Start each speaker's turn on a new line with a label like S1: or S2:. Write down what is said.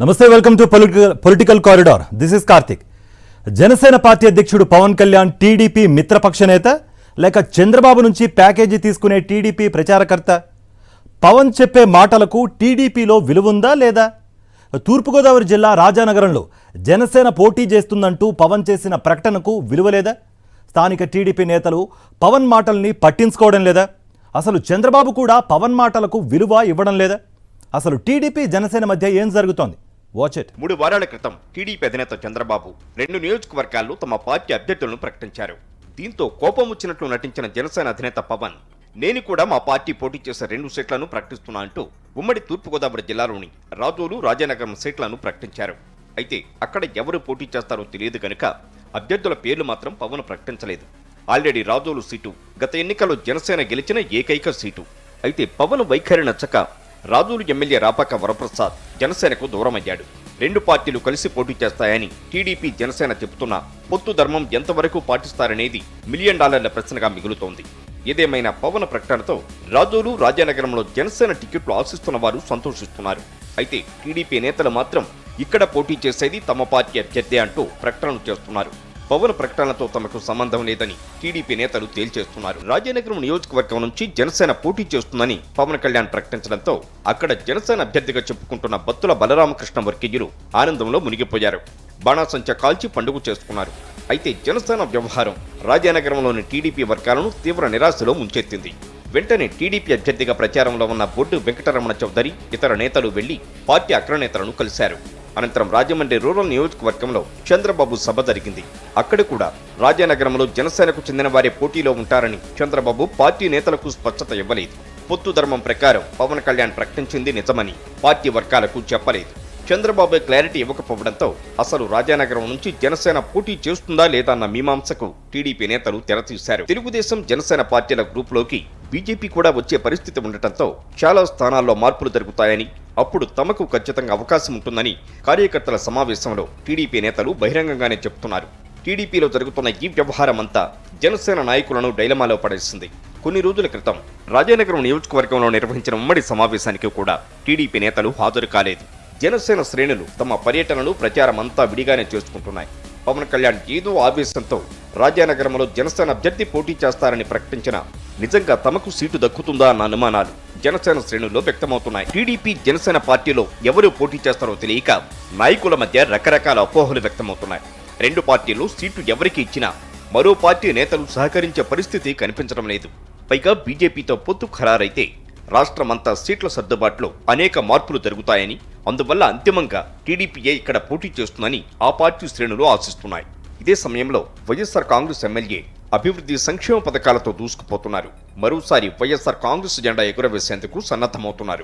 S1: నమస్తే, welcome to political corridor. This is Karthik. Janasena party అధ్యక్షుడు Pawan Kalyan TDP మిత్రపక్ష నేత లేక చంద్రబాబు నుంచి ప్యాకేజీ తీసుకునే టీడీపీ ప్రచారకర్త? పవన్ చెప్పే మాటలకు టీడీపీలో విలువుందా లేదా? తూర్పుగోదావరి జిల్లా రాజానగరంలో జనసేన పోటీ చేస్తుందంటూ పవన్ చేసిన ప్రకటనకు విలువ లేదా? స్థానిక టీడీపీ నేతలు పవన్ మాటల్ని పట్టించుకోవడం లేదా? అసలు చంద్రబాబు కూడా పవన్ మాటలకు విలువ ఇవ్వడం లేదా? అసలు టీడీపీ జనసేన మధ్య ఏం జరుగుతోంది? Watch it.
S2: 3 వారాల క్రితం టీడీపీ అధినేత చంద్రబాబు 2 నియోజకవర్గాల్లో తమ పార్టీ అభ్యర్థులను ప్రకటించారు. దీంతో కోపం వచ్చినట్లు నటించిన జనసేన అధినేత పవన్, నేను కూడా మా పార్టీ పోటీ చేసే 2 సీట్లను ప్రకటిస్తున్నా అంటూ ఉమ్మడి తూర్పుగోదావరి జిల్లాలోని రాజోలు, రాజానగరం సీట్లను ప్రకటించారు. అయితే అక్కడ ఎవరు పోటీ చేస్తారో తెలియదు కనుక అభ్యర్థుల పేర్లు మాత్రం పవన్ ప్రకటించలేదు. ఆల్రెడీ రాజోలు సీటు గత ఎన్నికల్లో జనసేన గెలిచిన ఏకైక సీటు. అయితే పవన్ వైఖరి నచ్చక రాజోలు ఎమ్మెల్యే రాపాక వరప్రసాద్ జనసేనకు దూరమయ్యాడు. 2 పార్టీలు కలిసి పోటీ చేస్తాయని టీడీపీ, జనసేన చెబుతున్నా పొత్తు ధర్మం ఎంతవరకు పాటిస్తారనేది $1 మిలియన్ ప్రశ్నగా మిగులుతోంది. ఏదేమైనా పవన్ ప్రకటనతో రాజోలు, రాజానగరంలో జనసేన టికెట్లు ఆశిస్తున్న వారు సంతోషిస్తున్నారు. అయితే టీడీపీ నేతలు మాత్రం ఇక్కడ పోటీ చేసేది తమ పార్టీ అభ్యర్థి అంటూ ప్రకటనలు చేస్తున్నారు. పవన్ ప్రకటనలతో తమకు సంబంధం లేదని టీడీపీ నేతలు తేల్చేస్తున్నారు. రాజానగరం నియోజకవర్గం నుంచి జనసేన పోటీ చేస్తుందని పవన్ కళ్యాణ్ ప్రకటించడంతో అక్కడ జనసేన అభ్యర్థిగా చెప్పుకుంటున్న బత్తుల బలరామకృష్ణ వర్గీయులు ఆనందంలో మునిగిపోయారు. బాణాసంచా కాల్చి పండుగ చేసుకున్నారు. అయితే జనసేన వ్యవహారం రాజానగరంలోని టీడీపీ వర్గాలను తీవ్ర నిరాశలో ముంచెత్తింది. వెంటనే టీడీపీ అభ్యర్థిగా ప్రచారంలో ఉన్న బొడ్డు వెంకటరమణ చౌదరి ఇతర నేతలు వెళ్లి పార్టీ అగ్రనేతలను కలిశారు. అనంతరం రాజమండ్రి రూరల్ నియోజకవర్గంలో చంద్రబాబు సభ జరిగింది. అక్కడ కూడా రాజానగరంలో జనసేనకు చెందిన వారే పోటీలో ఉంటారని చంద్రబాబు పార్టీ నేతలకు స్పష్టత ఇవ్వలేదు. పొత్తు ధర్మం ప్రకారం పవన్ కళ్యాణ్ ప్రకటించింది నిజమని పార్టీ వర్గాలకు చెప్పలేదు. చంద్రబాబు క్లారిటీ ఇవ్వకపోవడంతో అసలు రాజానగరం నుంచి జనసేన పోటీ చేస్తుందా లేదా అన్న మీమాంసకు టీడీపీ నేతలు తెరతీశారు. తెలుగుదేశం, జనసేన పార్టీల గ్రూపులోకి బీజేపీ కూడా వచ్చే పరిస్థితి ఉండటంతో చాలా స్థానాల్లో మార్పులు జరుగుతాయని, అప్పుడు తమకు ఖచ్చితంగా అవకాశం ఉంటుందని కార్యకర్తల సమావేశంలో టీడీపీ నేతలు బహిరంగంగానే చెబుతున్నారు. టీడీపీలో జరుగుతున్న ఈ వ్యవహారం అంతా జనసేన నాయకులను డైలమాలో పడేసింది. కొన్ని రోజుల క్రితం రాజానగరం నియోజకవర్గంలో నిర్వహించిన ఉమ్మడి సమావేశానికి కూడా టీడీపీ నేతలు హాజరు కాలేదు. జనసేన శ్రేణులు తమ పర్యటనలు, ప్రచారం అంతా విడిగానే చేసుకుంటున్నాయి. పవన్ కళ్యాణ్ ఏదో ఆవేశంతో రాజానగరంలో జనసేన అభ్యర్థి పోటీ చేస్తారని ప్రకటించిన నిజంగా తమకు సీటు దక్కుతుందా అన్న అనుమానాలు జనసేన శ్రేణుల్లో వ్యక్తమవుతున్నాయి. టీడీపీ, జనసేన పార్టీలో ఎవరు పోటీ చేస్తారో తెలియక నాయకుల మధ్య రకరకాల అపోహలు వ్యక్తమవుతున్నాయి. 2 పార్టీలు సీటు ఎవరికి ఇచ్చినా మరో పార్టీ నేతలు సహకరించే పరిస్థితి కనిపించడం లేదు. పైగా బీజేపీతో పొత్తు ఖరారైతే రాష్ట్రమంతా సీట్ల సర్దుబాటులో అనేక మార్పులు జరుగుతాయని, అందువల్ల అంతిమంగా టీడీపీయే ఇక్కడ పోటీ చేస్తుందని ఆ పార్టీ శ్రేణులు ఆశిస్తున్నాయి. ఇదే సమయంలో వైఎస్ఆర్ కాంగ్రెస్ ఎమ్మెల్యే అభివృద్ధి, సంక్షేమ పథకాలతో దూసుకుపోతున్నారు. మరోసారి వైఎస్ఆర్ కాంగ్రెస్ జెండా ఎగురవేసేందుకు సన్నద్ధమవుతున్నారు.